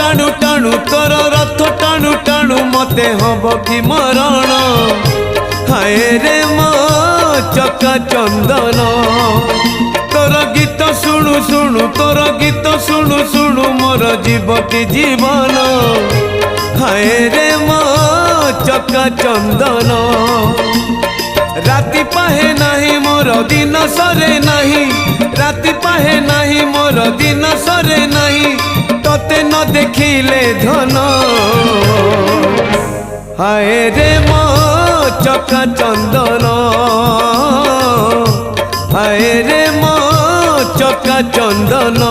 टाणु टाणु तोर रथ टाणु टाणु मते हब कि मरण हाय रे मो चका चंदन तोर गीत शुणु शुणु तोर गीत शुणु शुणु मोर जीव कि जीवन हाय रे मो चका चंदन राति पाहे नाही मोर दिन सरे नाही राति पाहे नाही मोर दिन सरे नाही तोते न देखिले धन हाय रे मो चका चंदन हाय रे मो चका चंदन।